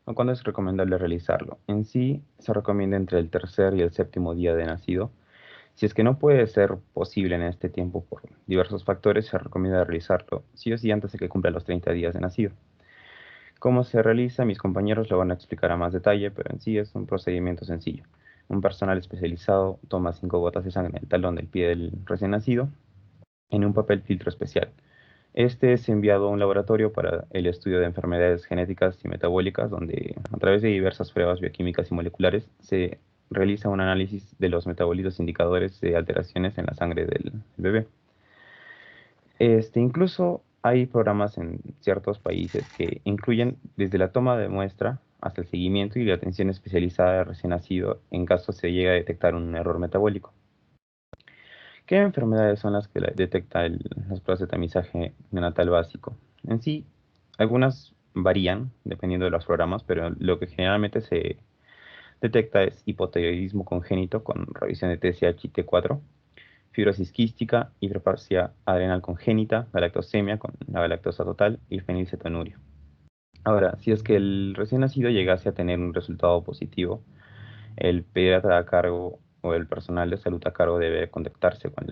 o cuándo es recomendable realizarlo. En sí, se recomienda entre el tercer y el séptimo día de nacido. Si es que no puede ser posible en este tiempo por diversos factores, se recomienda realizarlo sí o sí antes de que cumpla los 30 días de nacido. Cómo se realiza, mis compañeros lo van a explicar a más detalle, pero en sí es un procedimiento sencillo. Un personal especializado toma 5 gotas de sangre en el talón del pie del recién nacido en un papel filtro especial. Este es enviado a un laboratorio para el estudio de enfermedades genéticas y metabólicas, donde a través de diversas pruebas bioquímicas y moleculares se realiza un análisis de los metabolitos indicadores de alteraciones en la sangre del bebé. Incluso hay programas en ciertos países que incluyen desde la toma de muestra hasta el seguimiento y la atención especializada del recién nacido en caso se llegue a detectar un error metabólico. ¿Qué enfermedades son las que detecta las pruebas de tamizaje neonatal básico? En sí, algunas varían dependiendo de los programas, pero lo que generalmente se detecta es hipotiroidismo congénito con revisión de TSH y T4, fibrosis quística, hiperplasia adrenal congénita, galactosemia con la galactosa total y fenilcetonuria. Ahora, si es que el recién nacido llegase a tener un resultado positivo, el pediatra a cargo o el personal de salud a cargo debe contactarse con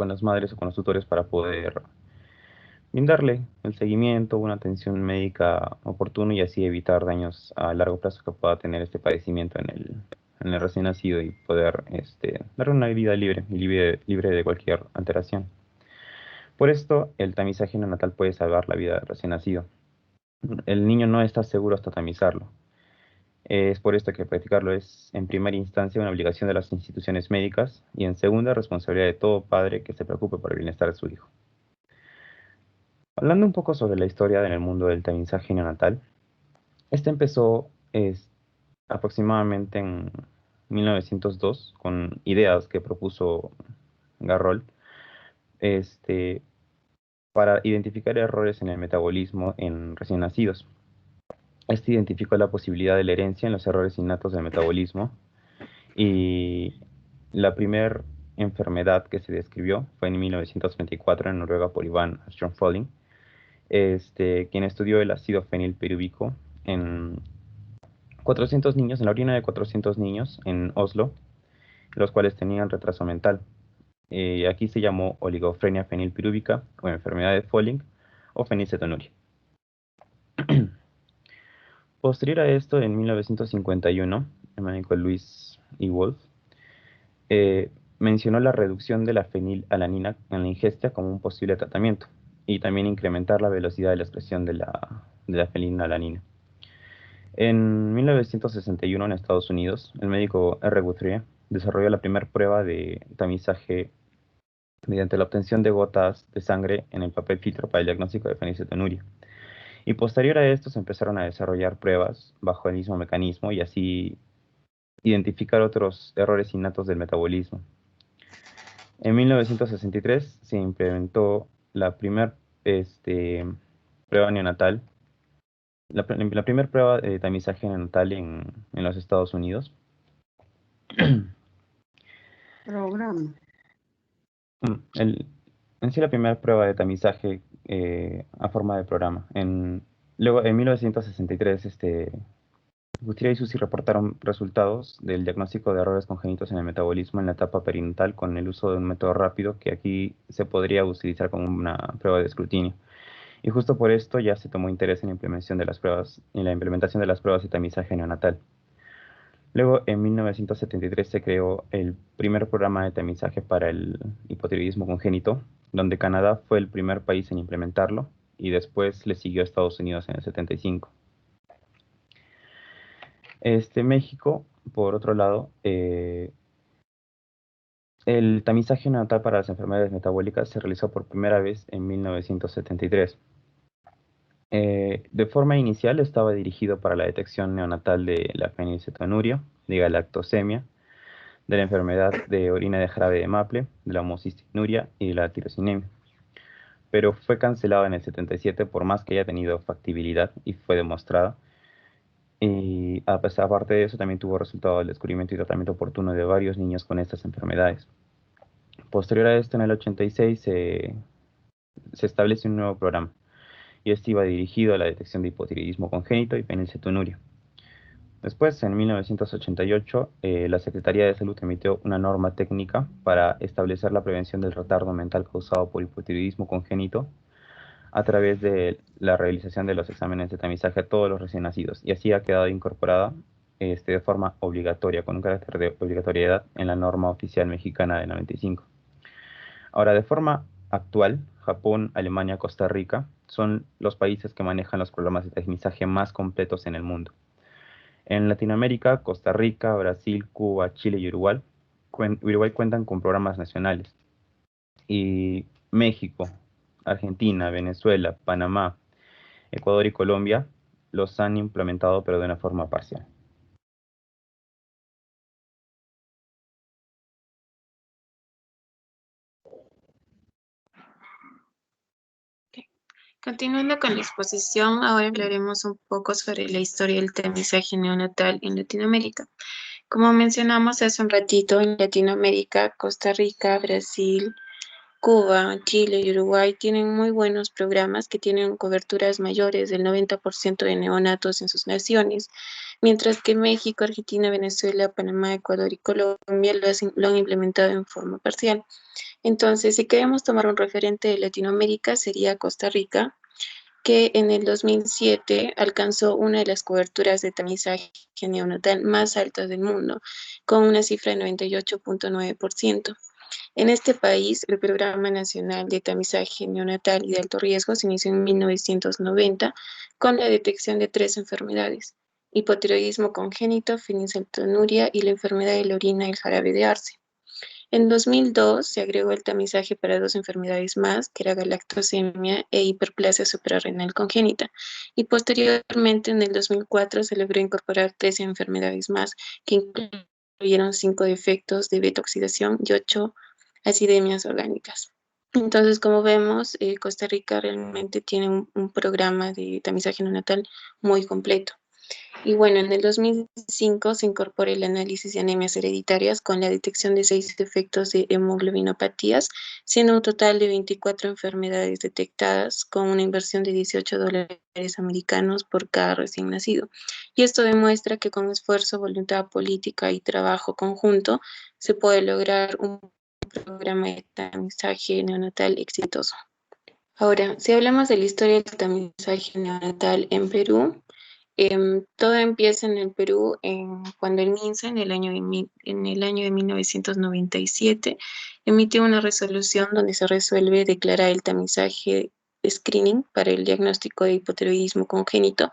las madres o con los tutores para poder brindarle el seguimiento, una atención médica oportuna y así evitar daños a largo plazo que pueda tener este padecimiento en el recién nacido y poder darle una vida libre y libre de cualquier alteración. Por esto, el tamizaje neonatal puede salvar la vida del recién nacido. El niño no está seguro hasta tamizarlo. Es por esto que practicarlo es, en primera instancia, una obligación de las instituciones médicas y, en segunda, responsabilidad de todo padre que se preocupe por el bienestar de su hijo. Hablando un poco sobre la historia en el mundo del tamizaje neonatal, este empezó aproximadamente en 1902 con ideas que propuso Garrol este, para identificar errores en el metabolismo en recién nacidos. Este identificó la posibilidad de la herencia en los errores innatos del metabolismo y la primera enfermedad que se describió fue en 1924 en Noruega por Ivan Strömfolling, quien estudió el ácido fenilpirúvico en 400 niños, en la orina de 400 niños en Oslo, los cuales tenían retraso mental. Aquí se llamó oligofrenia fenilpirúvica o enfermedad de Folling o fenilcetonuria. Posterior a esto, en 1951, el médico Luis E. Wolf mencionó la reducción de la fenilalanina en la ingesta como un posible tratamiento y también incrementar la velocidad de la expresión de la fenilalanina. En 1961, en Estados Unidos, el médico R. Guthrie desarrolló la primera prueba de tamizaje mediante la obtención de gotas de sangre en el papel filtro para el diagnóstico de fenilcetonuria. Y posterior a esto se empezaron a desarrollar pruebas bajo el mismo mecanismo y así identificar otros errores innatos del metabolismo. En 1963 se implementó la primera prueba neonatal, la primera prueba de tamizaje neonatal en los Estados Unidos. Programa. El, en sí, la primera prueba de tamizaje a forma de programa. Luego, en 1963, Gutiérrez y Susi reportaron resultados del diagnóstico de errores congénitos en el metabolismo en la etapa perinatal con el uso de un método rápido que aquí se podría utilizar como una prueba de escrutinio. Y justo por esto ya se tomó interés en la implementación de las pruebas, en la implementación de las pruebas de tamizaje neonatal. Luego, en 1973 se creó el primer programa de tamizaje para el hipotiroidismo congénito, donde Canadá fue el primer país en implementarlo y después le siguió a Estados Unidos en el 75. México, por otro lado, el tamizaje neonatal para las enfermedades metabólicas se realizó por primera vez en 1973. De forma inicial estaba dirigido para la detección neonatal de la fenilcetonuria, de galactosemia, de la enfermedad de orina de jarabe de Maple, de la homocistinuria y de la tirosinemia. Pero fue cancelado en el 77 por más que haya tenido factibilidad y fue demostrada. Y aparte de eso, también tuvo resultado el descubrimiento y tratamiento oportuno de varios niños con estas enfermedades. Posterior a esto, en el 86 se establece un nuevo programa y este iba dirigido a la detección de hipotiroidismo congénito y fenilcetonuria. Después, en 1988, la Secretaría de Salud emitió una norma técnica para establecer la prevención del retardo mental causado por hipotiroidismo congénito a través de la realización de los exámenes de tamizaje a todos los recién nacidos, y así ha quedado incorporada de forma obligatoria, con un carácter de obligatoriedad en la norma oficial mexicana de 95. Ahora, de forma actual, Japón, Alemania, Costa Rica son los países que manejan los programas de tamizaje más completos en el mundo. En Latinoamérica, Costa Rica, Brasil, Cuba, Chile y Uruguay cuentan con programas nacionales. Y México, Argentina, Venezuela, Panamá, Ecuador y Colombia los han implementado, pero de una forma parcial. Continuando con la exposición, ahora hablaremos un poco sobre la historia del tamizaje neonatal en Latinoamérica. Como mencionamos hace un ratito, en Latinoamérica, Costa Rica, Brasil, Cuba, Chile y Uruguay tienen muy buenos programas que tienen coberturas mayores del 90% de neonatos en sus naciones, mientras que México, Argentina, Venezuela, Panamá, Ecuador y Colombia lo han implementado en forma parcial. Entonces, si queremos tomar un referente de Latinoamérica, sería Costa Rica, que en el 2007 alcanzó una de las coberturas de tamizaje neonatal más altas del mundo, con una cifra de 98.9%. En este país, el Programa Nacional de Tamizaje Neonatal y de Alto Riesgo se inició en 1990 con la detección de 3 enfermedades: hipotiroidismo congénito, fenilcetonuria y la enfermedad de la orina y el jarabe de arce. En 2002 se agregó el tamizaje para 2 enfermedades más, que era galactosemia e hiperplasia suprarrenal congénita, y posteriormente en el 2004 se logró incorporar 13 enfermedades más, que incluyeron 5 defectos de beta-oxidación y 8 acidemias orgánicas. Entonces, como vemos, Costa Rica realmente tiene un programa de tamizaje neonatal muy completo. Y bueno, en el 2005 se incorpora el análisis de anemias hereditarias con la detección de 6 defectos de hemoglobinopatías, siendo un total de 24 enfermedades detectadas, con una inversión de $18 americanos por cada recién nacido. Y esto demuestra que con esfuerzo, voluntad política y trabajo conjunto se puede lograr un programa de tamizaje neonatal exitoso. Ahora, si hablamos de la historia del tamizaje neonatal en Perú, todo empieza en el Perú cuando el MINSA en el año de 1997 emitió una resolución donde se resuelve declarar el tamizaje screening para el diagnóstico de hipotiroidismo congénito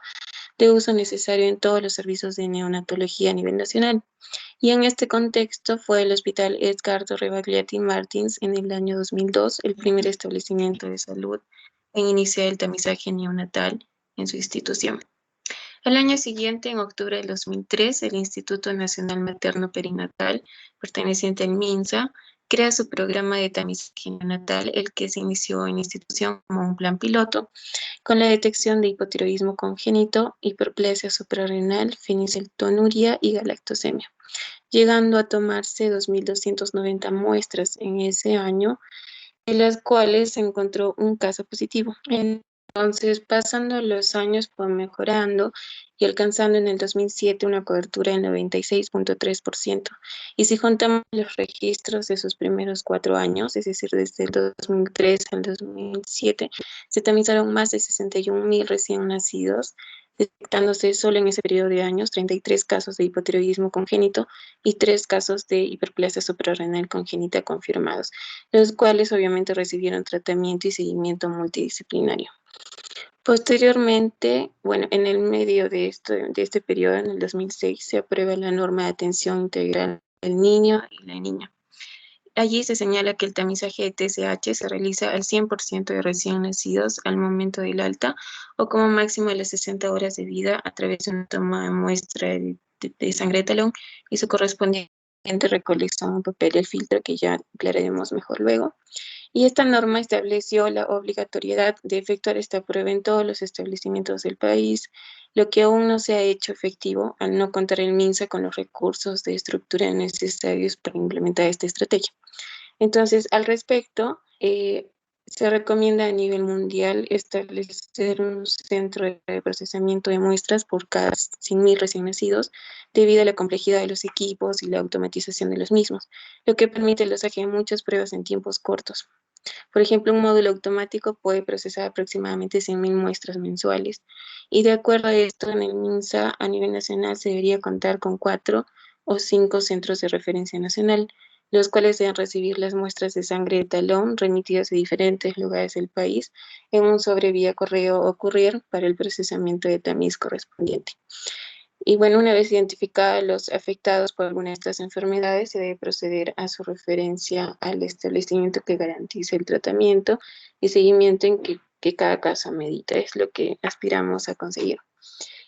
de uso necesario en todos los servicios de neonatología a nivel nacional. Y en este contexto fue el Hospital Edgardo Rebagliati Martins en el año 2002 el primer establecimiento de salud en iniciar el tamizaje neonatal en su institución. Al año siguiente, en octubre del 2003, el Instituto Nacional Materno Perinatal, perteneciente al MINSA, crea su programa de tamizaje neonatal, el que se inició en la institución como un plan piloto, con la detección de hipotiroidismo congénito, hiperplasia suprarrenal, fenilcetonuria y galactosemia, llegando a tomarse 2.290 muestras en ese año, de las cuales se encontró un caso positivo. Entonces, pasando los años, fue mejorando y alcanzando en el 2007 una cobertura del 96.3%. Y si juntamos los registros de sus primeros 4 años, es decir, desde el 2003 al 2007, se tamizaron más de 61.000 recién nacidos, detectándose solo en ese periodo de años 33 casos de hipotiroidismo congénito y 3 casos de hiperplasia suprarrenal congénita confirmados, los cuales obviamente recibieron tratamiento y seguimiento multidisciplinario. Posteriormente, bueno, en el medio de este periodo, en el 2006, se aprueba la norma de atención integral del niño y la niña. Allí se señala que el tamizaje de TSH se realiza al 100% de recién nacidos al momento del alta o como máximo de las 60 horas de vida a través de una toma de muestra de sangre de talón y su correspondiente recolección en papel y el filtro, que ya aclararemos mejor luego. Y esta norma estableció la obligatoriedad de efectuar esta prueba en todos los establecimientos del país, lo que aún no se ha hecho efectivo al no contar el MINSA con los recursos de estructura necesarios para implementar esta estrategia. Entonces, al respecto, Se recomienda a nivel mundial establecer un centro de procesamiento de muestras por cada 100.000 recién nacidos debido a la complejidad de los equipos y la automatización de los mismos, lo que permite el desarrollo de muchas pruebas en tiempos cortos. Por ejemplo, un módulo automático puede procesar aproximadamente 100.000 muestras mensuales y de acuerdo a esto, en el MINSA a nivel nacional se debería contar con 4 o 5 centros de referencia nacional, los cuales deben recibir las muestras de sangre de talón remitidas de diferentes lugares del país en un sobre vía correo o courier para el procesamiento de tamiz correspondiente. Y bueno, una vez identificados los afectados por alguna de estas enfermedades, se debe proceder a su referencia al establecimiento que garantice el tratamiento y seguimiento en que cada caso medita. Es lo que aspiramos a conseguir.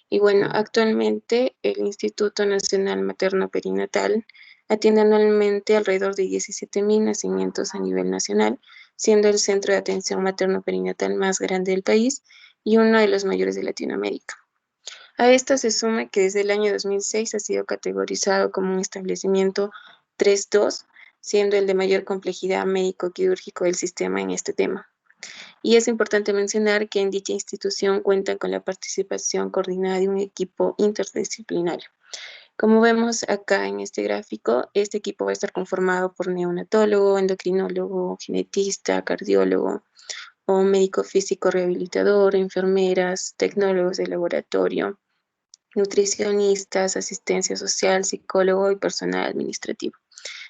Y bueno, actualmente el Instituto Nacional Materno Perinatal atiende anualmente alrededor de 17.000 nacimientos a nivel nacional, siendo el centro de atención materno perinatal más grande del país y uno de los mayores de Latinoamérica. A esto se suma que desde el año 2006 ha sido categorizado como un establecimiento 3.2, siendo el de mayor complejidad médico-quirúrgico del sistema en este tema. Y es importante mencionar que en dicha institución cuentan con la participación coordinada de un equipo interdisciplinario. Como vemos acá en este gráfico, este equipo va a estar conformado por neonatólogo, endocrinólogo, genetista, cardiólogo o médico físico rehabilitador, enfermeras, tecnólogos de laboratorio, nutricionistas, asistencia social, psicólogo y personal administrativo,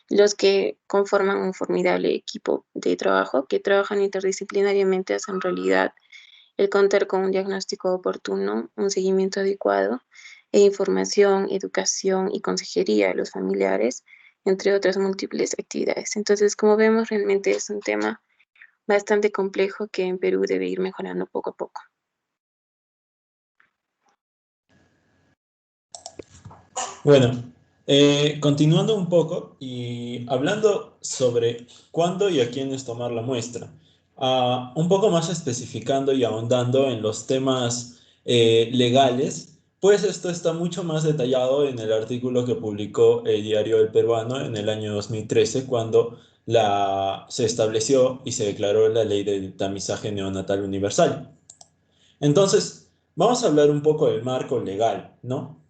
los que conforman un formidable equipo de trabajo que trabajan interdisciplinariamente hacen realidad el contar con un diagnóstico oportuno, un seguimiento adecuado e información, educación y consejería de los familiares, entre otras múltiples actividades. Entonces, como vemos, realmente es un tema bastante complejo que en Perú debe ir mejorando poco a poco. Bueno, continuando un poco y hablando sobre cuándo y a quiénes tomar la muestra, un poco más especificando y ahondando en los temas legales, pues esto está mucho más detallado en el artículo que publicó el Diario El Peruano en el año 2013, cuando se estableció y se declaró la ley del tamizaje neonatal universal. Entonces, vamos a hablar un poco del marco legal, ¿no?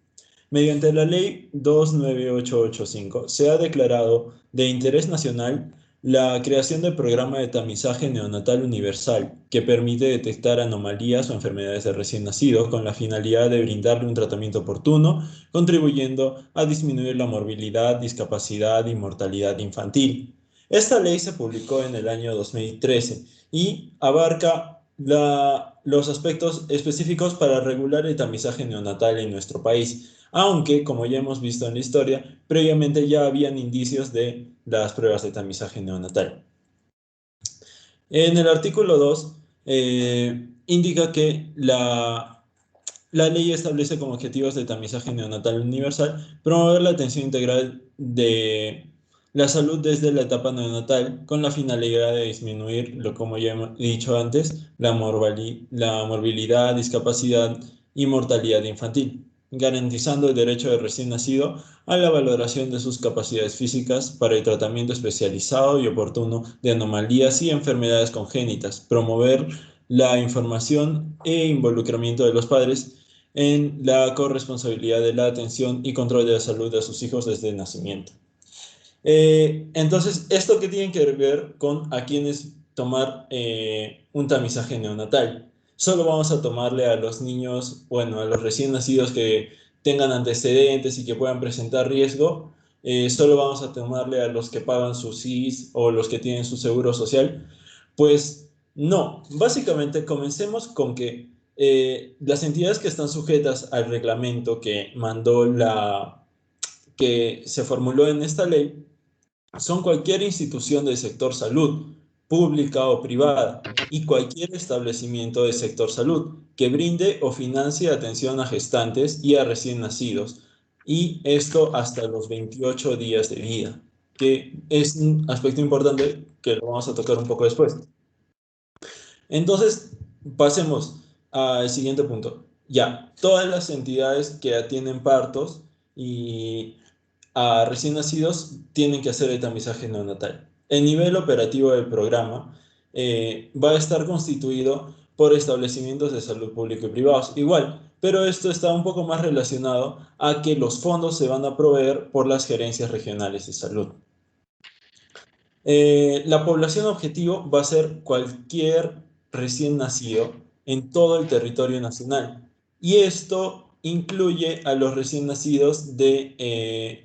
Mediante la Ley 29885 se ha declarado de interés nacional la creación del programa de tamizaje neonatal universal, que permite detectar anomalías o enfermedades de recién nacido con la finalidad de brindarle un tratamiento oportuno, contribuyendo a disminuir la morbilidad, discapacidad y mortalidad infantil. Esta ley se publicó en el año 2013 y abarca los aspectos específicos para regular el tamizaje neonatal en nuestro país, aunque, como ya hemos visto en la historia, previamente ya habían indicios de las pruebas de tamizaje neonatal. En el artículo 2 indica que la ley establece como objetivos de tamizaje neonatal universal promover la atención integral de la salud desde la etapa neonatal con la finalidad de disminuir, como ya hemos dicho antes, la morbilidad, discapacidad y mortalidad infantil, garantizando el derecho del recién nacido a la valoración de sus capacidades físicas para el tratamiento especializado y oportuno de anomalías y enfermedades congénitas, promover la información e involucramiento de los padres en la corresponsabilidad de la atención y control de la salud de sus hijos desde el nacimiento. Entonces, ¿esto qué tiene que ver con a quiénes tomar un tamizaje neonatal? Solo vamos a tomarle a los niños, bueno, a los recién nacidos que tengan antecedentes y que puedan presentar riesgo. Solo vamos a tomarle a los que pagan su SIS o los que tienen su seguro social. Pues no, básicamente comencemos con que las entidades que están sujetas al reglamento que se formuló en esta ley son cualquier institución del sector salud, pública o privada, y cualquier establecimiento del sector salud que brinde o financie atención a gestantes y a recién nacidos, y esto hasta los 28 días de vida, que es un aspecto importante que lo vamos a tocar un poco después. Entonces, pasemos al siguiente punto. Ya, todas las entidades que atienden partos y a recién nacidos tienen que hacer el tamizaje neonatal. El nivel operativo del programa va a estar constituido por establecimientos de salud público y privados. Igual, pero esto está un poco más relacionado a que los fondos se van a proveer por las gerencias regionales de salud. La población objetivo va a ser cualquier recién nacido en todo el territorio nacional. Y esto incluye a los recién nacidos de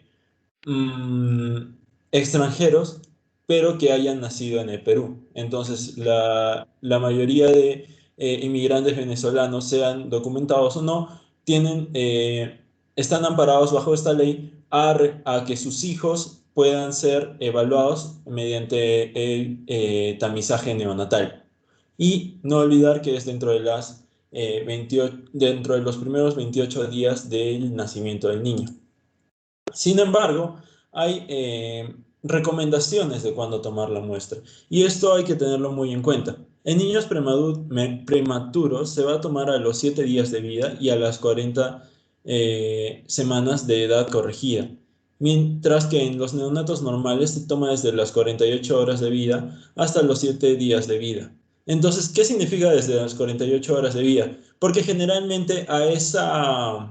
extranjeros, pero que hayan nacido en el Perú. Entonces, la mayoría de inmigrantes venezolanos, sean documentados o no, están amparados bajo esta ley a que sus hijos puedan ser evaluados mediante el tamizaje neonatal. Y no olvidar que es dentro de los primeros 28 días del nacimiento del niño. Sin embargo, hay recomendaciones de cuándo tomar la muestra y esto hay que tenerlo muy en cuenta. En niños prematuros se va a tomar a los 7 días de vida y a las 40 semanas de edad corregida, mientras que en los neonatos normales se toma desde las 48 horas de vida hasta los 7 días de vida. Entonces, ¿qué significa desde las 48 horas de vida? Porque generalmente a esas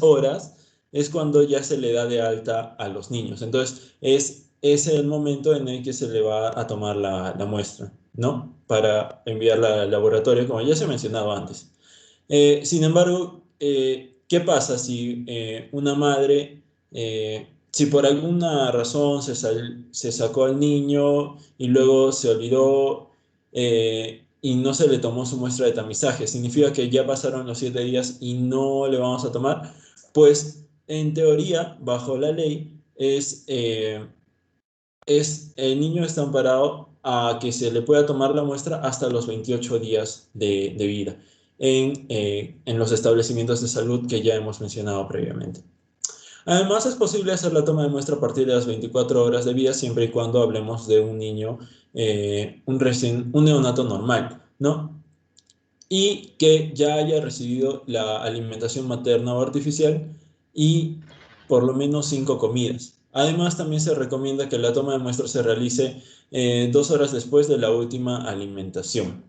horas es cuando ya se le da de alta a los niños. Entonces, es el momento en el que se le va a tomar la muestra, ¿no? Para enviarla al laboratorio, como ya se mencionaba antes. Sin embargo, ¿qué pasa si una madre, si por alguna razón se sacó al niño y luego se olvidó y no se le tomó su muestra de tamizaje? ¿Significa que ya pasaron los 7 días y no le vamos a tomar? Pues en teoría, bajo la ley, el niño está amparado a que se le pueda tomar la muestra hasta los 28 días de vida en los establecimientos de salud que ya hemos mencionado previamente. Además, es posible hacer la toma de muestra a partir de las 24 horas de vida, siempre y cuando hablemos de un niño, un neonato normal, ¿no? Y que ya haya recibido la alimentación materna o artificial y por lo menos 5 comidas. Además, también se recomienda que la toma de muestra se realice 2 horas después de la última alimentación.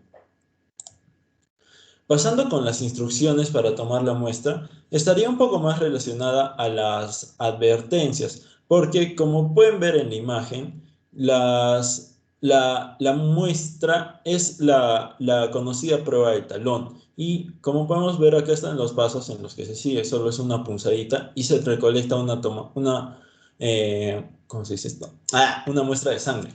Pasando con las instrucciones para tomar la muestra, estaría un poco más relacionada a las advertencias, porque como pueden ver en la imagen, la muestra es la conocida prueba de talón. Y como podemos ver, acá están los pasos en los que se sigue. Solo es una punzadita y se recolecta ¿cómo se dice esto? Una muestra de sangre.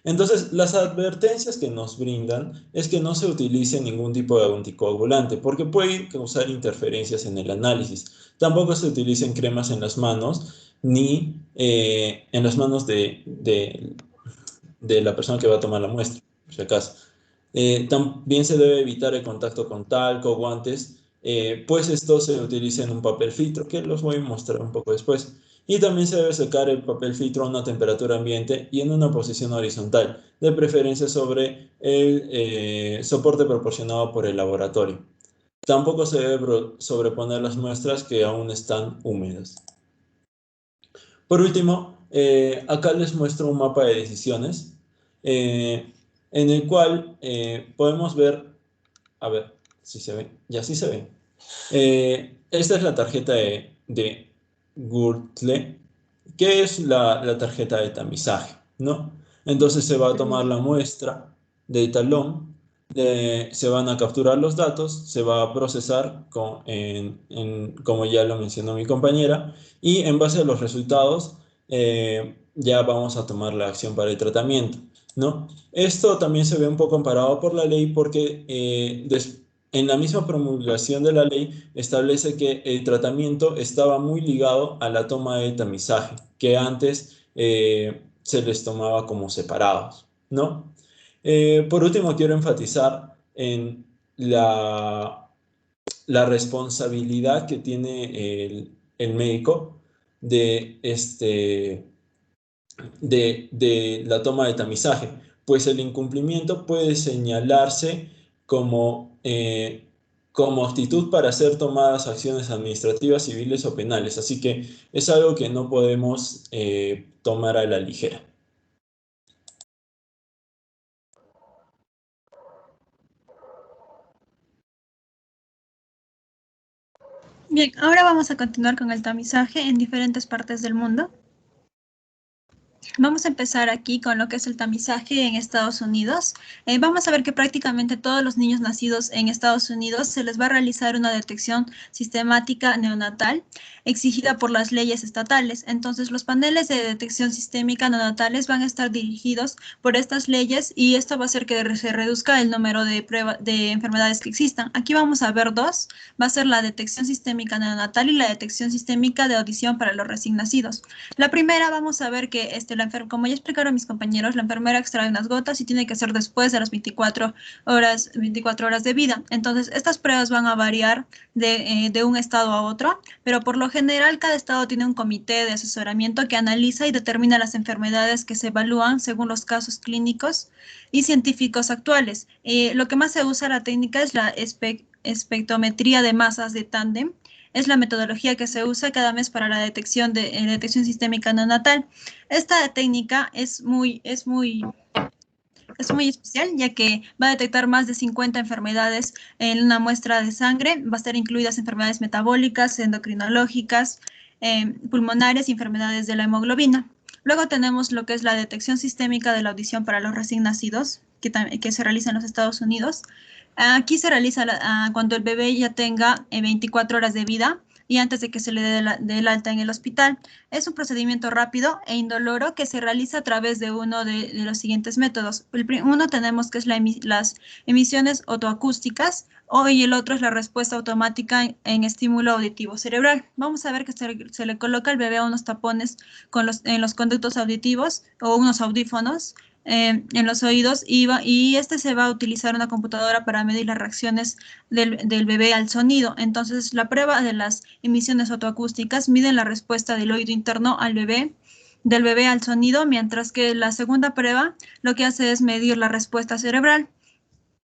Entonces, las advertencias que nos brindan es que no se utilice ningún tipo de anticoagulante porque puede causar interferencias en el análisis. Tampoco se utilicen cremas en las manos ni en las manos de la persona que va a tomar la muestra, por si acaso. También se debe evitar el contacto con talco, guantes, pues esto se utiliza en un papel filtro, que los voy a mostrar un poco después. Y también se debe secar el papel filtro a una temperatura ambiente y en una posición horizontal, de preferencia sobre el soporte proporcionado por el laboratorio. Tampoco se debe sobreponer las muestras que aún están húmedas. Por último, acá les muestro un mapa de decisiones en el cual podemos ver, a ver si se ve, ya sí se ve. Esta es la tarjeta de Gürtle, que es la tarjeta de tamizaje, ¿no? Entonces se va a tomar la muestra del talón, se van a capturar los datos, se va a procesar como ya lo mencionó mi compañera, y en base a los resultados ya vamos a tomar la acción para el tratamiento, ¿no? Esto también se ve un poco amparado por la ley porque en la misma promulgación de la ley establece que el tratamiento estaba muy ligado a la toma de tamizaje, que antes se les tomaba como separados, ¿no? Por último, quiero enfatizar en la responsabilidad que tiene el médico de la toma de tamizaje, pues el incumplimiento puede señalarse como actitud para ser tomadas acciones administrativas, civiles o penales. Así que es algo que no podemos tomar a la ligera. Bien, ahora vamos a continuar con el tamizaje en diferentes partes del mundo. Vamos a empezar aquí con lo que es el tamizaje en Estados Unidos. Vamos a ver que prácticamente todos los niños nacidos en Estados Unidos se les va a realizar una detección sistemática neonatal exigida por las leyes estatales. Entonces, los paneles de detección sistémica neonatales van a estar dirigidos por estas leyes y esto va a hacer que se reduzca el número de enfermedades que existan. Aquí vamos a ver dos. Va a ser la detección sistémica neonatal y la detección sistémica de audición para los recién nacidos. La primera vamos a ver que como ya explicaron mis compañeros, la enfermera extrae unas gotas y tiene que ser después de las 24 horas de vida. Entonces, estas pruebas van a variar de un estado a otro, pero por lo general cada estado tiene un comité de asesoramiento que analiza y determina las enfermedades que se evalúan según los casos clínicos y científicos actuales. Lo que más se usa la técnica es la espectrometría de masas de tándem. Es la metodología que se usa cada mes para la detección sistémica neonatal. Esta técnica es muy especial, ya que va a detectar más de 50 enfermedades en una muestra de sangre. Va a estar incluidas enfermedades metabólicas, endocrinológicas, pulmonares y enfermedades de la hemoglobina. Luego tenemos lo que es la detección sistémica de la audición para los recién nacidos, que se realiza en los Estados Unidos. Aquí se realiza cuando el bebé ya tenga 24 horas de vida y antes de que se le dé del alta en el hospital. Es un procedimiento rápido e indoloro que se realiza a través de uno de los siguientes métodos. Uno tenemos que es las emisiones otoacústicas y el otro es la respuesta automática en estímulo auditivo cerebral. Vamos a ver que se le coloca al bebé unos tapones en los conductos auditivos o unos audífonos en los oídos y este se va a utilizar una computadora para medir las reacciones del bebé al sonido. Entonces, la prueba de las emisiones otoacústicas mide la respuesta del oído interno del bebé al sonido, mientras que la segunda prueba lo que hace es medir la respuesta cerebral.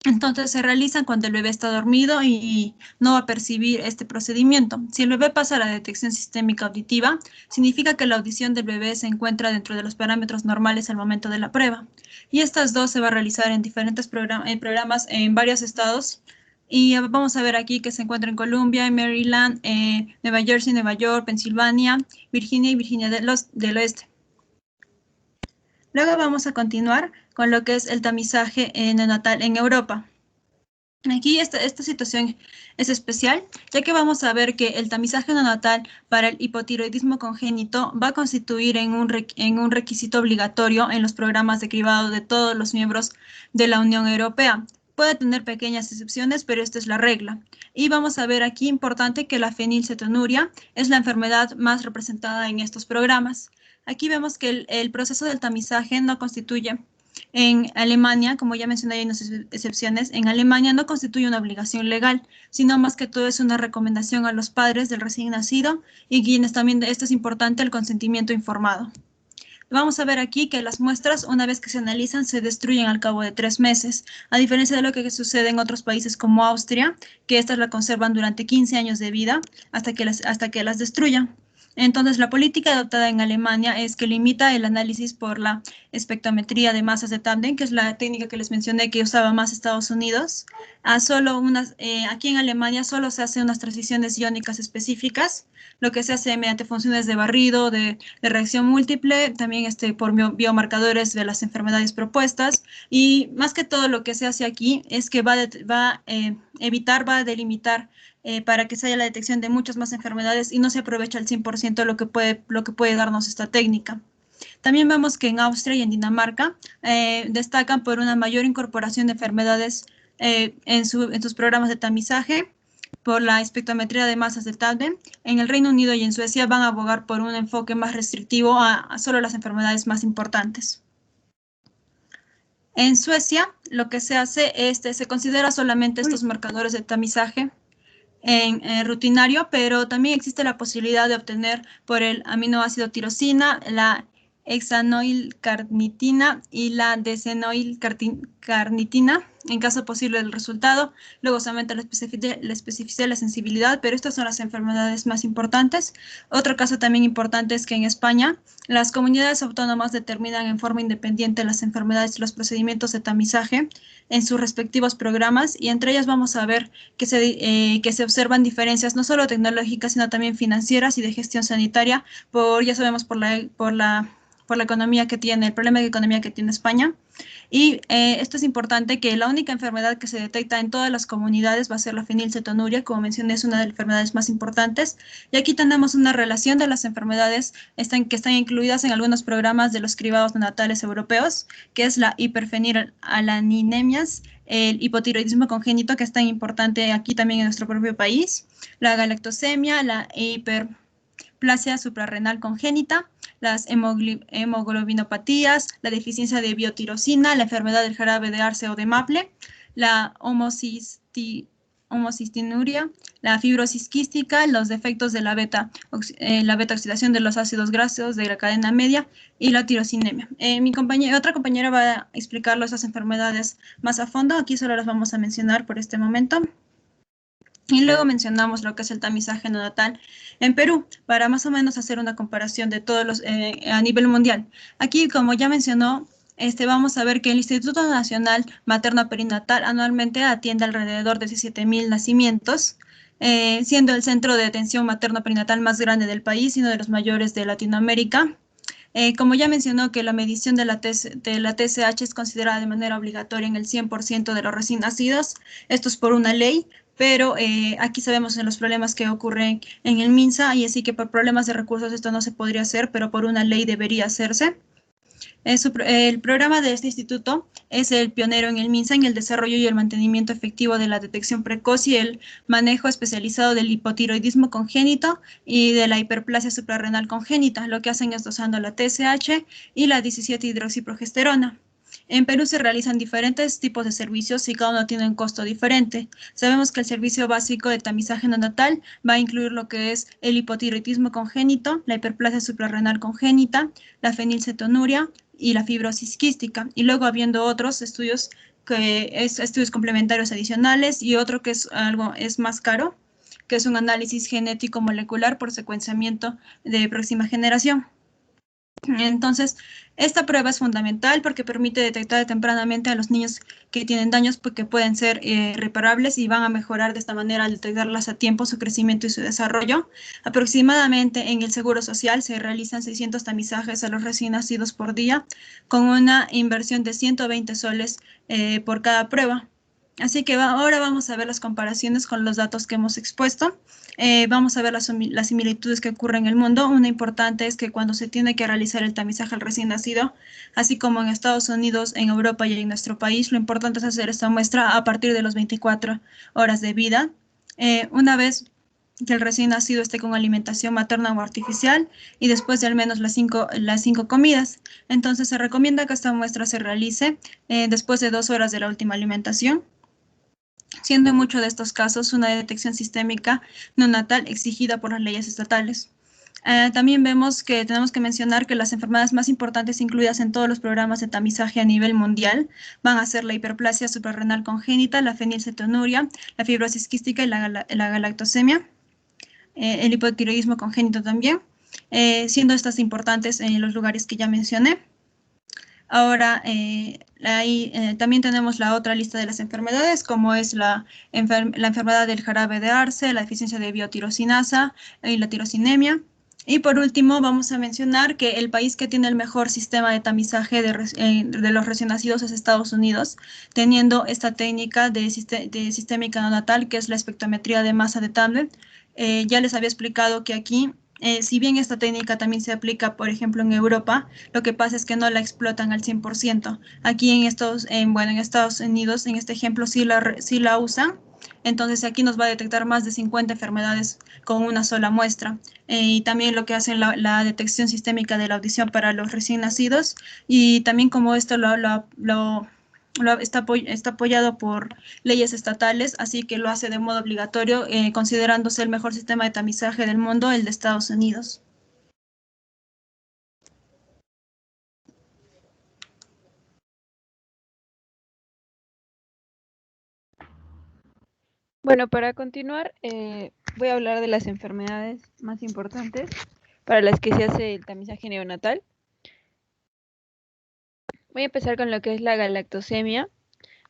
Entonces se realizan cuando el bebé está dormido y no va a percibir este procedimiento. Si el bebé pasa a la detección sistémica auditiva, significa que la audición del bebé se encuentra dentro de los parámetros normales al momento de la prueba. Y estas dos se va a realizar en diferentes programas en varios estados. Y vamos a ver aquí que se encuentra en Columbia, en Maryland, Nueva Jersey, Nueva York, Pensilvania, Virginia y Virginia del Oeste. Luego vamos a continuar con lo que es el tamizaje neonatal en Europa. Aquí esta situación es especial, ya que vamos a ver que el tamizaje neonatal para el hipotiroidismo congénito va a constituir en un requisito obligatorio en los programas de cribado de todos los miembros de la Unión Europea. Puede tener pequeñas excepciones, pero esta es la regla. Y vamos a ver aquí, importante, que la fenilcetonuria es la enfermedad más representada en estos programas. Aquí vemos que el proceso del tamizaje no constituye, en Alemania, como ya mencioné, hay unas excepciones, en Alemania no constituye una obligación legal, sino más que todo es una recomendación a los padres del recién nacido y quienes también, esto es importante, el consentimiento informado. Vamos a ver aquí que las muestras, una vez que se analizan, se destruyen al cabo de 3 meses, a diferencia de lo que sucede en otros países como Austria, que estas la conservan durante 15 años de vida hasta que las destruyan. Entonces, la política adoptada en Alemania es que limita el análisis por la espectrometría de masas de tándem, que es la técnica que les mencioné que usaba más Estados Unidos, a solo aquí en Alemania solo se hacen unas transiciones iónicas específicas, lo que se hace mediante funciones de barrido, de reacción múltiple, también por biomarcadores de las enfermedades propuestas, y más que todo lo que se hace aquí es que va a delimitar para que se haya la detección de muchas más enfermedades y no se aprovecha al 100% lo que puede darnos esta técnica. También vemos que en Austria y en Dinamarca destacan por una mayor incorporación de enfermedades en sus programas de tamizaje, por la espectrometría de masas de tándem. En el Reino Unido y en Suecia van a abogar por un enfoque más restrictivo a solo las enfermedades más importantes. En Suecia, lo que se hace es se considera solamente estos marcadores de tamizaje en rutinario, pero también existe la posibilidad de obtener por el aminoácido tirosina, la hexanoilcarnitina y la desenoilcarnitina en caso posible del resultado. Luego se aumenta la especificidad y la sensibilidad, pero estas son las enfermedades más importantes. Otro caso también importante es que en España las comunidades autónomas determinan en forma independiente las enfermedades y los procedimientos de tamizaje en sus respectivos programas, y entre ellas vamos a ver que se observan diferencias no solo tecnológicas, sino también financieras y de gestión sanitaria, ya sabemos por la economía que tiene, el problema de economía que tiene España. Y esto es importante, que la única enfermedad que se detecta en todas las comunidades va a ser la fenilcetonuria, como mencioné, es una de las enfermedades más importantes. Y aquí tenemos una relación de las enfermedades que están incluidas en algunos programas de los cribados neonatales europeos, que es la hiperfenilalaniniemias, el hipotiroidismo congénito, que es tan importante aquí también en nuestro propio país, la galactosemia, la hiperplasia suprarrenal congénita, las hemoglobinopatías, la deficiencia de biotirosina, la enfermedad del jarabe de arce o de Maple, la homocistinuria, la fibrosis quística, los defectos de la beta oxidación de los ácidos grasos de la cadena media y la tirosinemia. Otra compañera va a explicarlo esas enfermedades más a fondo. Aquí solo las vamos a mencionar por este momento. Y luego mencionamos lo que es el tamizaje neonatal en Perú, para más o menos hacer una comparación de todos los a nivel mundial. Aquí, como ya mencionó, vamos a ver que el Instituto Nacional Materno-Perinatal anualmente atiende alrededor de 17.000 nacimientos, siendo el centro de atención materno-perinatal más grande del país y uno de los mayores de Latinoamérica. Como ya mencionó, que la medición de la TSH es considerada de manera obligatoria en el 100% de los recién nacidos. Esto es por una ley, pero aquí sabemos en los problemas que ocurren en el MINSA, y así que por problemas de recursos esto no se podría hacer, pero por una ley debería hacerse. El programa de este instituto es el pionero en el MINSA en el desarrollo y el mantenimiento efectivo de la detección precoz y el manejo especializado del hipotiroidismo congénito y de la hiperplasia suprarrenal congénita. Lo que hacen es dosando la TSH y la 17-hidroxiprogesterona. En Perú se realizan diferentes tipos de servicios y cada uno tiene un costo diferente. Sabemos que el servicio básico de tamizaje neonatal va a incluir lo que es el hipotiroidismo congénito, la hiperplasia suprarrenal congénita, la fenilcetonuria y la fibrosis quística. Y luego habiendo otros estudios estudios complementarios adicionales, y otro que es más caro, que es un análisis genético molecular por secuenciamiento de próxima generación. Entonces, esta prueba es fundamental porque permite detectar tempranamente a los niños que tienen daños, porque pueden ser reparables, y van a mejorar de esta manera al detectarlas a tiempo su crecimiento y su desarrollo. Aproximadamente en el Seguro Social se realizan 600 tamizajes a los recién nacidos por día, con una inversión de 120 soles por cada prueba. Así que ahora vamos a ver las comparaciones con los datos que hemos expuesto. Vamos a ver las similitudes que ocurren en el mundo. Una importante es que cuando se tiene que realizar el tamizaje al recién nacido, así como en Estados Unidos, en Europa y en nuestro país, lo importante es hacer esta muestra a partir de las 24 horas de vida. Una vez que el recién nacido esté con alimentación materna o artificial, y después de al menos las cinco comidas. Entonces se recomienda que esta muestra se realice después de 2 horas de la última alimentación, siendo en muchos de estos casos una detección sistémica neonatal exigida por las leyes estatales. También vemos que tenemos que mencionar que las enfermedades más importantes incluidas en todos los programas de tamizaje a nivel mundial van a ser la hiperplasia suprarrenal congénita, la fenilcetonuria, la fibrosis quística y la galactosemia, el hipotiroidismo congénito también, siendo estas importantes en los lugares que ya mencioné. Ahora, también tenemos la otra lista de las enfermedades, como es la enfermedad del jarabe de arce, la deficiencia de biotirosinasa y la tirosinemia. Y por último, vamos a mencionar que el país que tiene el mejor sistema de tamizaje de los recién nacidos es Estados Unidos, teniendo esta técnica de sistémica neonatal, que es la espectrometría de masa de Tablet. Ya les había explicado que aquí, si bien esta técnica también se aplica, por ejemplo, en Europa, lo que pasa es que no la explotan al 100%. Aquí en Estados Unidos, en este ejemplo, sí la usan. Entonces aquí nos va a detectar más de 50 enfermedades con una sola muestra. Y también lo que hacen la detección sistémica de la audición para los recién nacidos. Y también, como esto está apoyado por leyes estatales, así que lo hace de modo obligatorio, considerándose el mejor sistema de tamizaje del mundo, el de Estados Unidos. Bueno, para continuar, voy a hablar de las enfermedades más importantes para las que se hace el tamizaje neonatal. Voy a empezar con lo que es la galactosemia.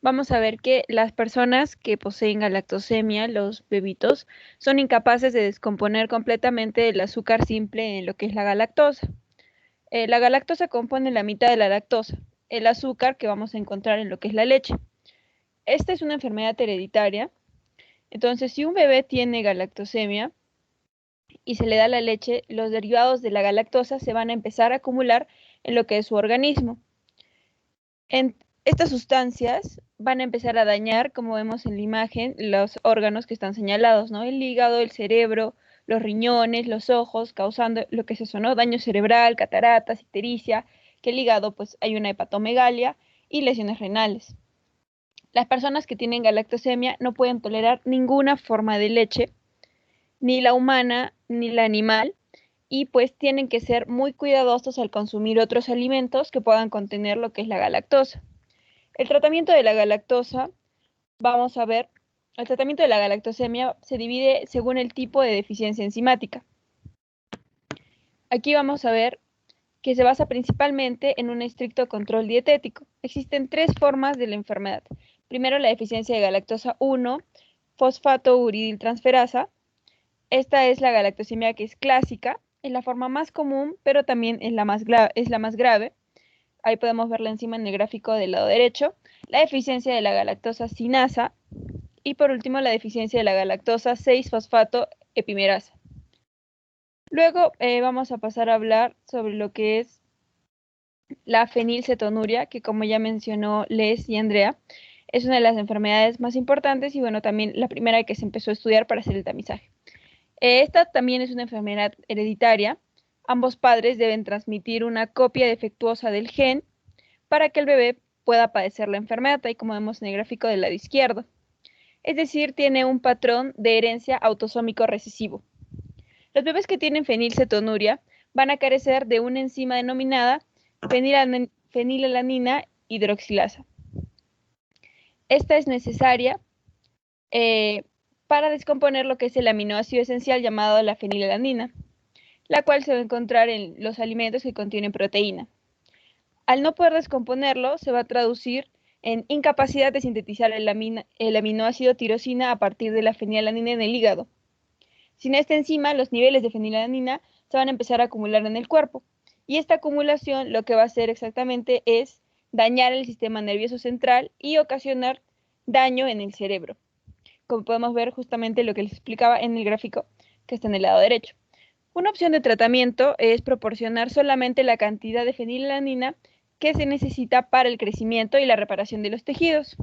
Vamos a ver que las personas que poseen galactosemia, los bebitos, son incapaces de descomponer completamente el azúcar simple en lo que es la galactosa. La galactosa compone la mitad de la lactosa, el azúcar que vamos a encontrar en lo que es la leche. Esta es una enfermedad hereditaria. Entonces, si un bebé tiene galactosemia y se le da la leche, los derivados de la galactosa se van a empezar a acumular en lo que es su organismo. Estas sustancias van a empezar a dañar, como vemos en la imagen, los órganos que están señalados, ¿no? El hígado, el cerebro, los riñones, los ojos, causando lo que es eso, ¿no? Daño cerebral, cataratas, ictericia, que el hígado, pues hay una hepatomegalia y lesiones renales. Las personas que tienen galactosemia no pueden tolerar ninguna forma de leche, ni la humana ni la animal, y pues tienen que ser muy cuidadosos al consumir otros alimentos que puedan contener lo que es la galactosa. El tratamiento de la galactosa, vamos a ver, el tratamiento de la galactosemia se divide según el tipo de deficiencia enzimática. Aquí vamos a ver que se basa principalmente en un estricto control dietético. Existen 3 formas de la enfermedad. Primero, la deficiencia de galactosa 1, fosfatouridiltransferasa. Esta es la galactosemia que es clásica, es la forma más común, pero también es la más grave. Ahí podemos verla encima en el gráfico del lado derecho. La deficiencia de la galactosa sinasa y por último la deficiencia de la galactosa 6-fosfato-epimerasa. Luego vamos a pasar a hablar sobre lo que es la fenilcetonuria, que como ya mencionó Les y Andrea, es una de las enfermedades más importantes y bueno, también la primera que se empezó a estudiar para hacer el tamizaje. Esta también es una enfermedad hereditaria. Ambos padres deben transmitir una copia defectuosa del gen para que el bebé pueda padecer la enfermedad, ahí como vemos en el gráfico del lado izquierdo. Es decir, tiene un patrón de herencia autosómico recesivo. Los bebés que tienen fenilcetonuria van a carecer de una enzima denominada fenilalanina hidroxilasa. Esta es necesaria para descomponer lo que es el aminoácido esencial llamado la fenilalanina, la cual se va a encontrar en los alimentos que contienen proteína. Al no poder descomponerlo, se va a traducir en incapacidad de sintetizar el aminoácido tirosina a partir de la fenilalanina en el hígado. Sin esta enzima, los niveles de fenilalanina se van a empezar a acumular en el cuerpo. Y esta acumulación lo que va a hacer exactamente es dañar el sistema nervioso central y ocasionar daño en el cerebro. Como podemos ver justamente lo que les explicaba en el gráfico que está en el lado derecho. Una opción de tratamiento es proporcionar solamente la cantidad de fenilalanina que se necesita para el crecimiento y la reparación de los tejidos.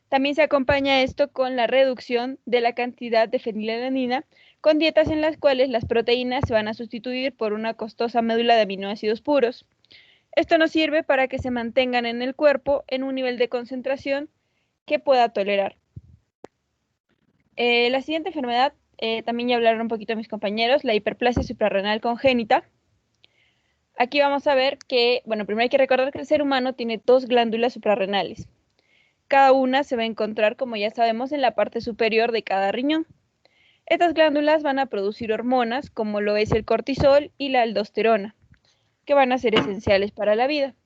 También se acompaña esto con la reducción de la cantidad de fenilalanina con dietas en las cuales las proteínas se van a sustituir por una costosa médula de aminoácidos puros. Esto nos sirve para que se mantengan en el cuerpo en un nivel de concentración que pueda tolerar. La siguiente enfermedad, también ya hablaron un poquito mis compañeros, la hiperplasia suprarrenal congénita. Aquí vamos a ver que, bueno, primero hay que recordar que el ser humano tiene 2 glándulas suprarrenales. Cada una se va a encontrar, como ya sabemos, en la parte superior de cada riñón. Estas glándulas van a producir hormonas, como lo es el cortisol y la aldosterona, que van a ser esenciales para la vida.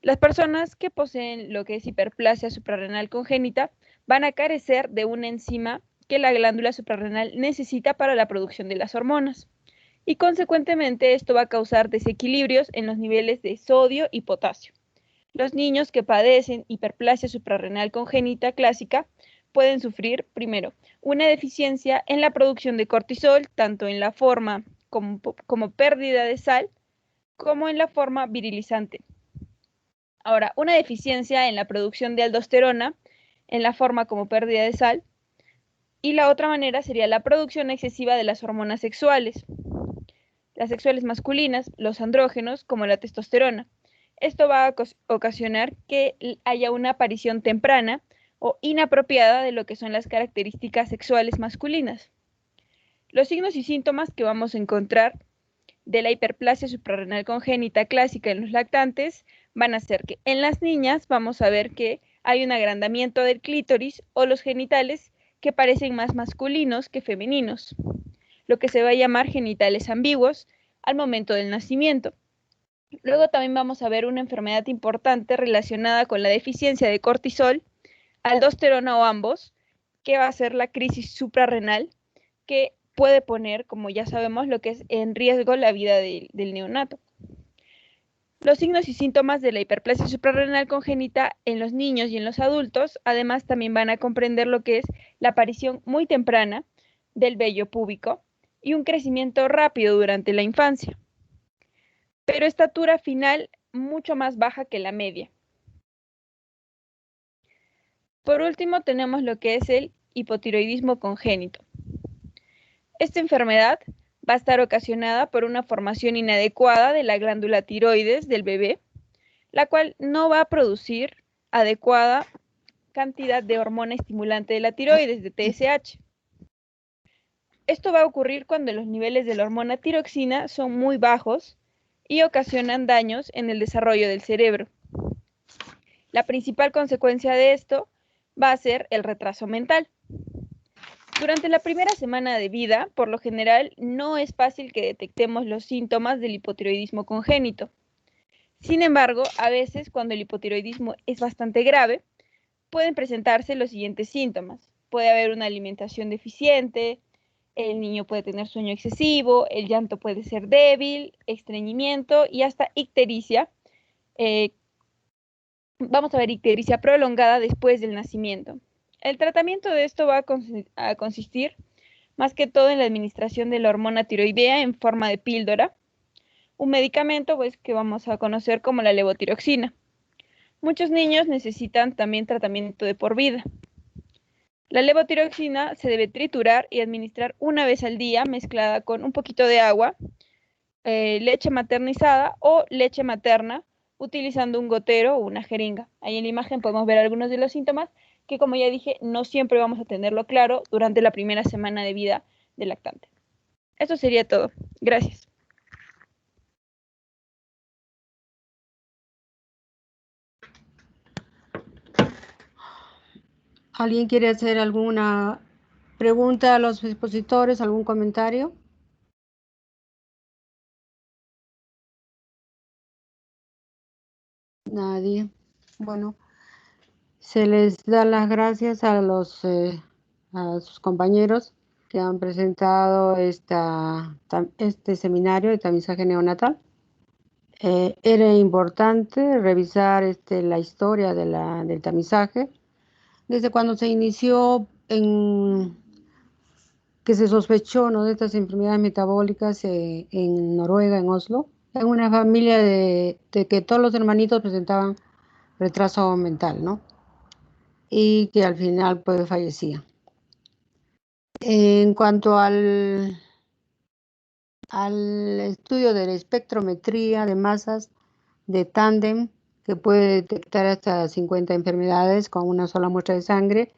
Las personas que poseen lo que es hiperplasia suprarrenal congénita van a carecer de una enzima que la glándula suprarrenal necesita para la producción de las hormonas. Y consecuentemente esto va a causar desequilibrios en los niveles de sodio y potasio. Los niños que padecen hiperplasia suprarrenal congénita clásica pueden sufrir, primero, una deficiencia en la producción de cortisol, tanto en la forma como pérdida de sal, como en la forma virilizante. Ahora, una deficiencia en la producción de aldosterona, en la forma como pérdida de sal, y la otra manera sería la producción excesiva de las hormonas sexuales. Las sexuales masculinas, los andrógenos, como la testosterona. Esto va a ocasionar que haya una aparición temprana o inapropiada de lo que son las características sexuales masculinas. Los signos y síntomas que vamos a encontrar de la hiperplasia suprarrenal congénita clásica en los lactantes van a ser que en las niñas vamos a ver que hay un agrandamiento del clítoris o los genitales que parecen más masculinos que femeninos, lo que se va a llamar genitales ambiguos al momento del nacimiento. Luego también vamos a ver una enfermedad importante relacionada con la deficiencia de cortisol, aldosterona o ambos, que va a ser la crisis suprarrenal, que puede poner, como ya sabemos, lo que es en riesgo la vida del neonato. Los signos y síntomas de la hiperplasia suprarrenal congénita en los niños y en los adultos, además también van a comprender lo que es la aparición muy temprana del vello púbico y un crecimiento rápido durante la infancia, pero estatura final mucho más baja que la media. Por último, tenemos lo que es el hipotiroidismo congénito. Esta enfermedad va a estar ocasionada por una formación inadecuada de la glándula tiroides del bebé, la cual no va a producir adecuada cantidad de hormona estimulante de la tiroides, de TSH. Esto va a ocurrir cuando los niveles de la hormona tiroxina son muy bajos y ocasionan daños en el desarrollo del cerebro. La principal consecuencia de esto va a ser el retraso mental. Durante la primera semana de vida, por lo general, no es fácil que detectemos los síntomas del hipotiroidismo congénito. Sin embargo, a veces, cuando el hipotiroidismo es bastante grave, pueden presentarse los siguientes síntomas. Puede haber una alimentación deficiente, el niño puede tener sueño excesivo, el llanto puede ser débil, estreñimiento y hasta ictericia. Vamos a ver ictericia prolongada después del nacimiento. El tratamiento de esto va a consistir más que todo en la administración de la hormona tiroidea en forma de píldora, un medicamento pues, que vamos a conocer como la levotiroxina. Muchos niños necesitan también tratamiento de por vida. La levotiroxina se debe triturar y administrar una vez al día mezclada con un poquito de agua, leche maternizada o leche materna, utilizando un gotero o una jeringa. Ahí en la imagen podemos ver algunos de los síntomas que, como ya dije, no siempre vamos a tenerlo claro durante la primera semana de vida del lactante. Eso sería todo. Gracias. ¿Alguien quiere hacer alguna pregunta a los expositores, algún comentario? Nadie. Bueno, se les da las gracias a sus compañeros que han presentado este seminario de tamizaje neonatal. Era importante revisar la historia del tamizaje desde cuando se inició, que se sospechó, ¿no?, de estas enfermedades metabólicas en Noruega, en Oslo, en una familia de que todos los hermanitos presentaban retraso mental, ¿no? Y que al final pues fallecían. En cuanto al estudio de la espectrometría de masas de tándem, que puede detectar hasta 50 enfermedades con una sola muestra de sangre.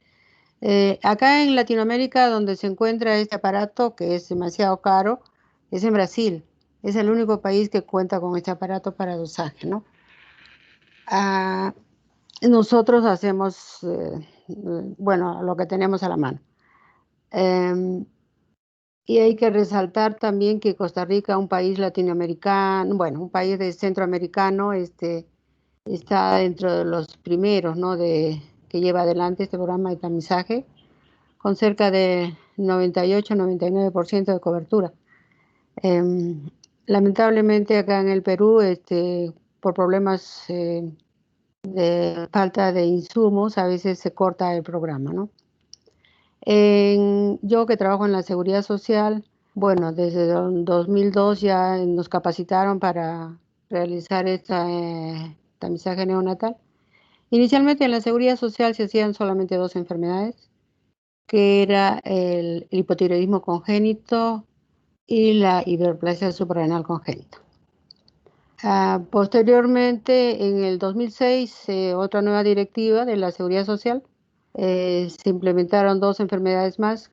Acá en Latinoamérica, donde se encuentra este aparato, que es demasiado caro, es en Brasil. Es el único país que cuenta con este aparato para dosaje, ¿no? Nosotros hacemos, bueno, lo que tenemos a la mano. Y hay que resaltar también que Costa Rica, un país latinoamericano, bueno, un país de centroamericano, está dentro de los primeros, ¿no?, que lleva adelante este programa de tamizaje, con cerca de 98-99% de cobertura. Lamentablemente acá en el Perú, por problemas de falta de insumos, a veces se corta el programa, ¿no? Yo que trabajo en la seguridad social, bueno, desde 2002 ya nos capacitaron para realizar tamizaje neonatal. Inicialmente en la seguridad social se hacían solamente 2 enfermedades, que era el hipotiroidismo congénito y la hiperplasia suprarrenal congénita. Posteriormente, en el 2006, otra nueva directiva de la seguridad social, se implementaron 2 enfermedades más,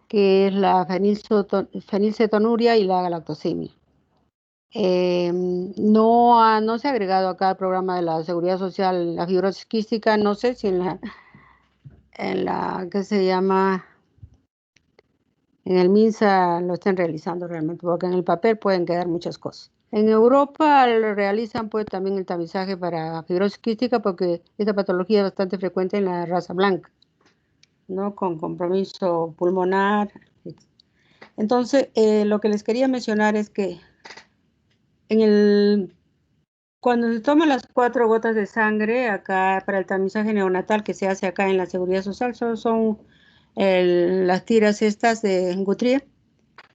que es la fenilcetonuria y la galactosemia. No se ha agregado acá al programa de la seguridad social la fibrosis quística, no sé si en la que se llama en el MINSA lo estén realizando realmente, porque en el papel pueden quedar muchas cosas. En Europa realizan pues también el tamizaje para fibrosis quística, porque esta patología es bastante frecuente en la raza blanca, ¿no? Con compromiso pulmonar. Entonces, lo que les quería mencionar es que cuando se toman las 4 gotas de sangre acá para el tamizaje neonatal que se hace acá en la Seguridad Social, son las tiras estas de Guthrie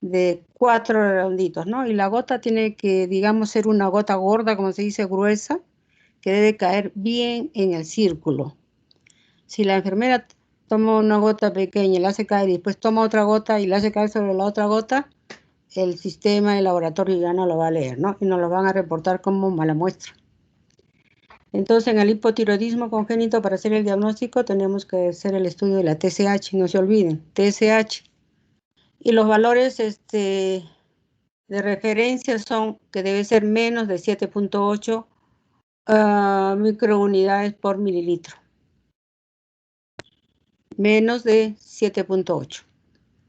de 4 redonditos, ¿no? Y la gota tiene que, digamos, ser una gota gorda, como se dice, gruesa, que debe caer bien en el círculo. Si la enfermera toma una gota pequeña y la hace caer y después toma otra gota y la hace caer sobre la otra gota, el sistema, el laboratorio ya no lo va a leer, ¿no? Y nos lo van a reportar como mala muestra. Entonces, en el hipotiroidismo congénito, para hacer el diagnóstico, tenemos que hacer el estudio de la TSH, no se olviden, TSH. Y los valores de referencia son que debe ser menos de 7.8 microunidades por mililitro. Menos de 7.8.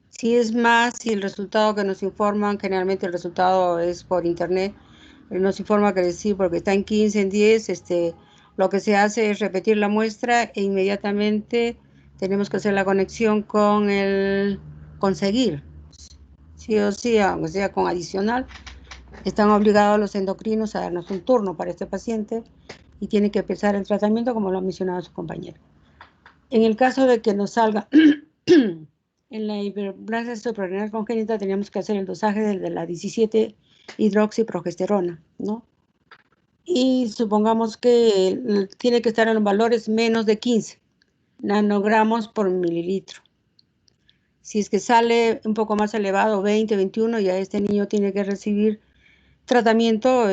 Si es más, si el resultado que nos informan, generalmente el resultado es por internet, nos informa que decir porque está en 15, en 10, lo que se hace es repetir la muestra e inmediatamente tenemos que hacer la conexión con el conseguir. Sí o sí, aunque sea con adicional, están obligados los endocrinos a darnos un turno para este paciente y tiene que empezar el tratamiento como lo ha mencionado su compañero. En el caso de que nos salga en la hiperplasia suprarrenal congénita, teníamos que hacer el dosaje de la 17 hidroxiprogesterona, ¿no? Y supongamos que tiene que estar en los valores menos de 15 nanogramos por mililitro. Si es que sale un poco más elevado, 20, 21, ya este niño tiene que recibir tratamiento.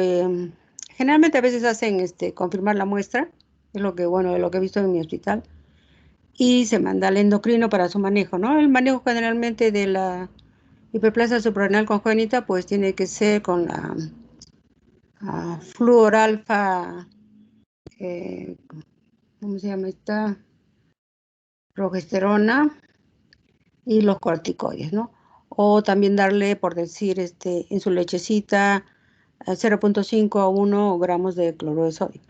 Generalmente a veces hacen confirmar la muestra, es lo que he visto en mi hospital, y se manda al endocrino para su manejo, ¿no? El manejo generalmente de la hiperplasia suprarrenal congénita pues tiene que ser con la fluoralfa, ¿cómo se llama esta? Progesterona y los corticoides, ¿no? O también darle, por decir, en su lechecita 0.5 a 1 gramos de cloruro de sodio.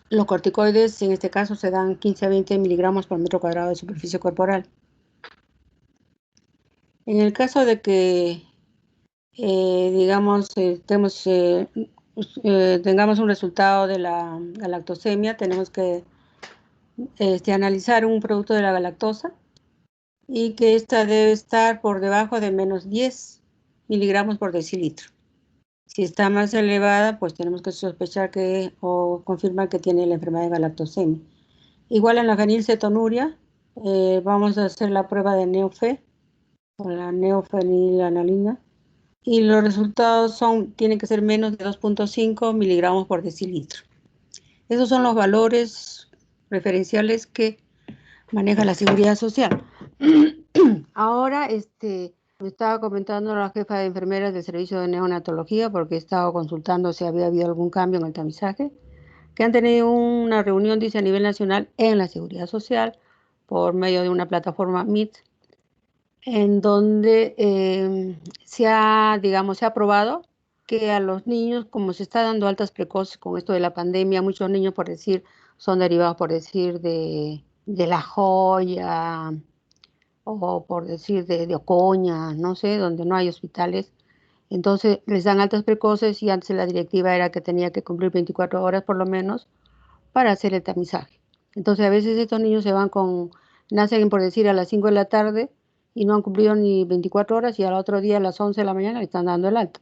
Los corticoides en este caso se dan 15 a 20 miligramos por metro cuadrado de superficie corporal. En el caso de que, digamos, tengamos un resultado de la galactosemia, tenemos que analizar un producto de la galactosa y que esta debe estar por debajo de menos 10 miligramos por decilitro. Si está más elevada, pues tenemos que sospechar o confirmar que tiene la enfermedad de galactosemia. Igual en la fenilcetonuria, vamos a hacer la prueba de NeoFe, con la neofenilanalina, y los resultados tienen que ser menos de 2.5 miligramos por decilitro. Esos son los valores referenciales que maneja la Seguridad Social. Ahora, me estaba comentando la jefa de enfermeras del servicio de neonatología, porque he estado consultando si había habido algún cambio en el tamizaje, que han tenido una reunión, dice, a nivel nacional en la Seguridad Social, por medio de una plataforma Meet, en donde se ha aprobado que a los niños, como se está dando altas precoces con esto de la pandemia, muchos niños, por decir, son derivados, por decir, de La Joya, o por decir de Ocoña, no sé, donde no hay hospitales. Entonces les dan altas precoces y antes la directiva era que tenía que cumplir 24 horas por lo menos para hacer el tamizaje. Entonces a veces estos niños nacen por decir a las 5 de la tarde y no han cumplido ni 24 horas y al otro día a las 11 de la mañana le están dando el alta.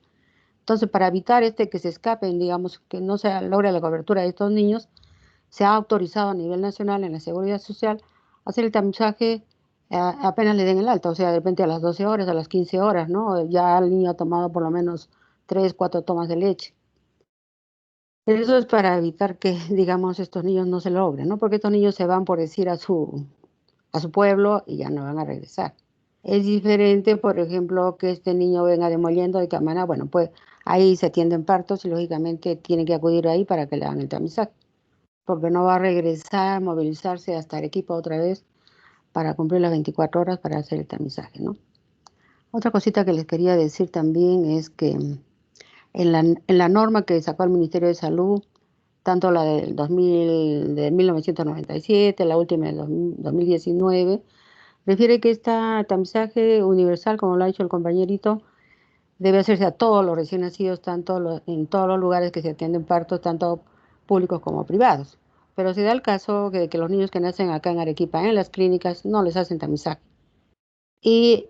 Entonces para evitar que se escapen, digamos, que no se logre la cobertura de estos niños, se ha autorizado a nivel nacional en la Seguridad Social hacer el tamizaje apenas le den el alta, o sea, de repente a las 12 horas, a las 15 horas, ¿no? Ya el niño ha tomado por lo menos 3, 4 tomas de leche. Eso es para evitar que, digamos, estos niños no se logren, ¿no? Porque estos niños se van, por decir, a su pueblo y ya no van a regresar. Es diferente, por ejemplo, que este niño venga demoliendo de Camaná, bueno, pues ahí se atienden partos y lógicamente tiene que acudir ahí para que le hagan el tamizaje, porque no va a regresar, movilizarse hasta Arequipa otra vez para cumplir las 24 horas para hacer el tamizaje, ¿no? Otra cosita que les quería decir también es que en la norma que sacó el Ministerio de Salud, tanto la del 2000, de 1997, la última del 2019, refiere que este tamizaje universal, como lo ha dicho el compañerito, debe hacerse a todos los recién nacidos, en todos los lugares que se atienden partos, tanto públicos como privados. Pero se da el caso de que los niños que nacen acá en Arequipa, en las clínicas, no les hacen tamizaje. Y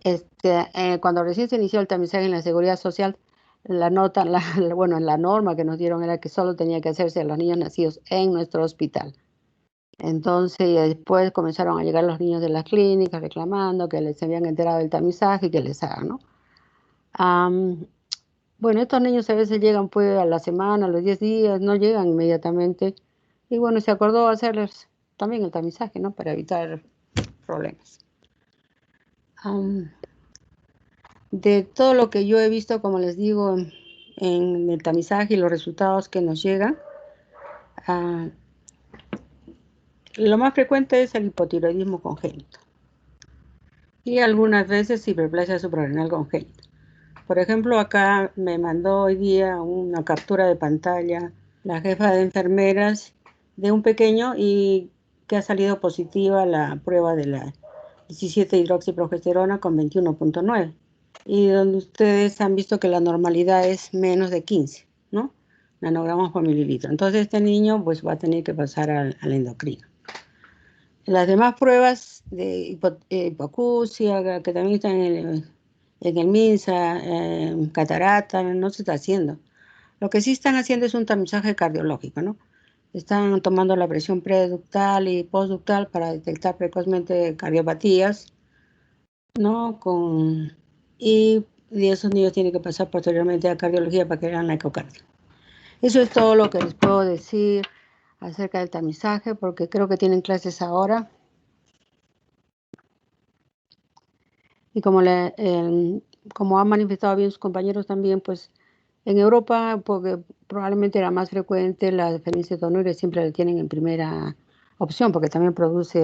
cuando recién se inició el tamizaje en la Seguridad Social, la norma que nos dieron era que solo tenía que hacerse a los niños nacidos en nuestro hospital. Entonces, después comenzaron a llegar los niños de las clínicas reclamando que les habían enterado del tamizaje y que les hagan, ¿no? Bueno, estos niños a veces llegan pues a la semana, a los 10 días, no llegan inmediatamente. Y bueno, se acordó hacerles también el tamizaje, ¿no? Para evitar problemas. De todo lo que yo he visto, como les digo, en el tamizaje y los resultados que nos llegan, lo más frecuente es el hipotiroidismo congénito y algunas veces hiperplasia suprarrenal congénita. Por ejemplo, acá me mandó hoy día una captura de pantalla la jefa de enfermeras de un pequeño y que ha salido positiva la prueba de la 17-hidroxiprogesterona con 21.9 y donde ustedes han visto que la normalidad es menos de 15, ¿no? Nanogramos por mililitro. Entonces este niño pues va a tener que pasar al endocrino. Las demás pruebas de hipoacusia, que también están en el MINSA, catarata, no se está haciendo. Lo que sí están haciendo es un tamizaje cardiológico, ¿no? Están tomando la presión preductal y postductal para detectar precozmente cardiopatías, ¿no? Y esos niños tienen que pasar posteriormente a cardiología para que hagan la ecocardio. Eso es todo lo que les puedo decir acerca del tamizaje, porque creo que tienen clases ahora. Y como han manifestado bien sus compañeros también, pues en Europa, porque probablemente era más frecuente, la fenilcetonúrica siempre la tienen en primera opción, porque también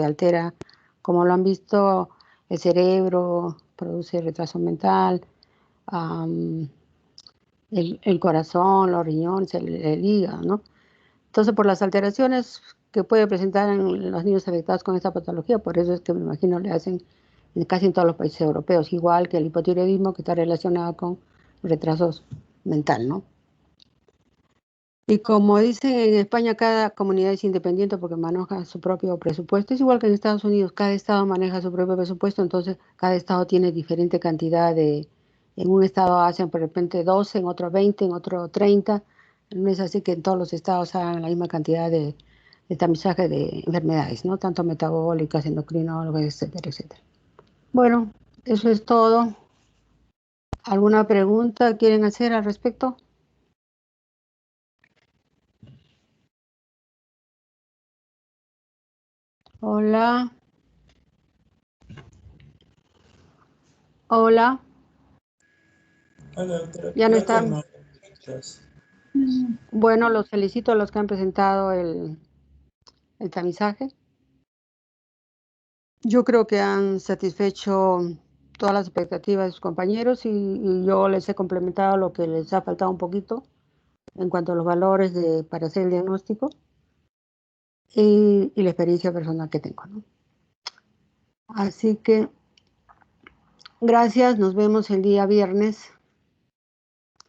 altera, como lo han visto, el cerebro, produce retraso mental, el corazón, los riñones, el hígado, ¿no? Entonces, por las alteraciones que puede presentar en los niños afectados con esta patología, por eso es que me imagino le hacen casi en todos los países europeos, igual que el hipotiroidismo que está relacionado con retrasos mental, ¿no? Y como dicen en España, cada comunidad es independiente porque maneja su propio presupuesto. Es igual que en Estados Unidos, cada estado maneja su propio presupuesto, entonces cada estado tiene diferente cantidad en un estado hacen de repente 12, en otro 20, en otro 30. No es así que en todos los estados hagan la misma cantidad de tamizaje de enfermedades, ¿no? Tanto metabólicas, endocrinólogos, etcétera, etcétera. Bueno, eso es todo. ¿Alguna pregunta quieren hacer al respecto? Hola. Hola. Hola, doctora. Ya no Creo que están. no. Bueno, los felicito a los que han presentado el tamizaje. Yo creo que han satisfecho todas las expectativas de sus compañeros y yo les he complementado lo que les ha faltado un poquito en cuanto a los valores para hacer el diagnóstico y la experiencia personal que tengo, ¿no? Así que gracias, nos vemos el día viernes